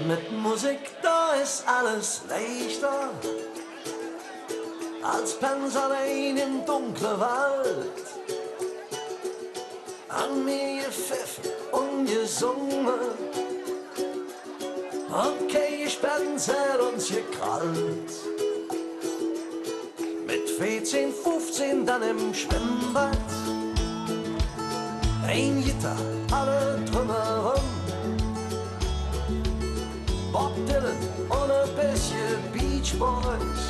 Mit Musik, da ist alles leichter als Pens allein im dunklen Wald. An mir gepfiffen und gesungen, okay, Gespenster uns gekrallt. Mit 14, 15 dann im Schwimmbad, ein Gitter, alle drumherum. Bob Dylan und ein bisschen Beach Boys,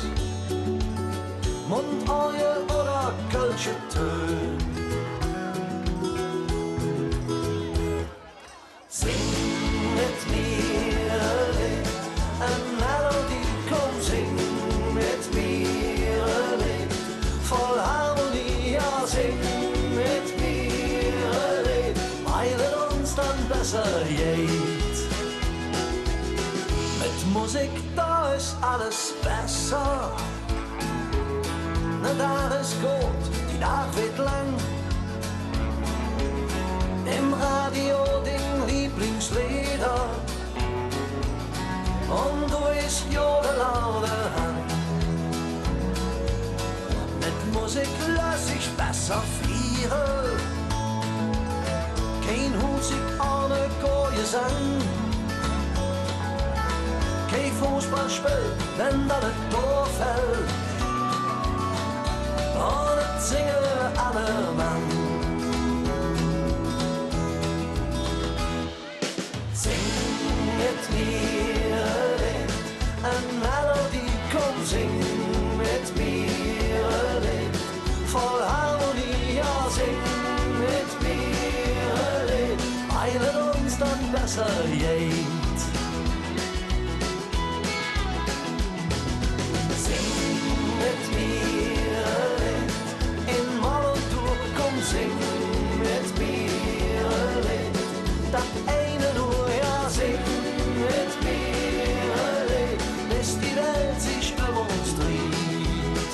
Mundorgel oder Kölsche Töne. Sing mit mir ein Lied, eine Melodie, komm sing mit mir ein Lied, voll Harmonie, ja sing mit mir ein Lied, weil es uns dann besser geht. Mit Musik, da ist alles besser. Na, da ist gut, die Nacht wird lang. Im Radio den Lieblingslieder. Und du bist ja der laute Hand. Mit Musik lass ich besser fliehen. Kein Husig ohne Gesang. Kein Fußballspiel, wenn da das Tor fällt. Und das singen alle Mann. Sing mit mir ein Lied, eine Melodie, komm sing mit mir ein Lied, voll Harmonie, ja sing mit mir ein Lied, weil es uns dann besser geht. Mit mir ein Lied, in Moll und Dur, komm sing mit mir ein Lied, das eine nur, ja sing mit mir ein Lied, bis die Welt sich um uns dreht.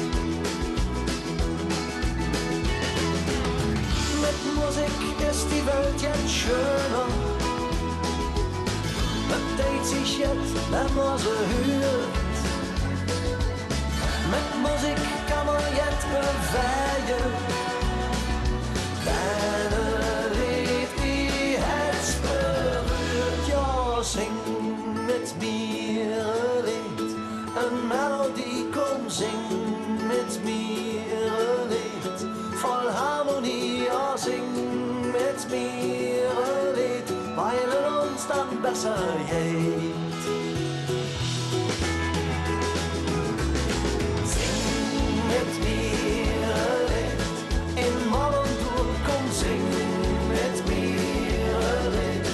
Mit Musik ist die Welt jetzt schöner, bedeutet sich jetzt, wenn man sie hört. Mit Musik kann man jetzt bewegen, deine Lied die Herz berührt. Ja, sing mit mir ein Lied, eine Melodie, komm sing mit mir ein Lied, voll Harmonie, ja sing mit mir ein Lied, weil es uns dann besser geht. Mit mir ein Lied, in Moll und Dur, komm sing mit mir ein Lied,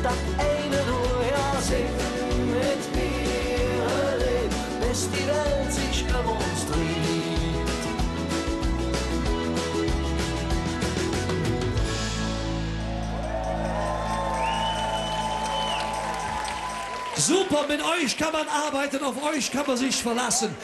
das eine nur, ja sing mit mir ein Lied, bis die Welt sich um uns dreht. Super, mit euch kann man arbeiten, auf euch kann man sich verlassen.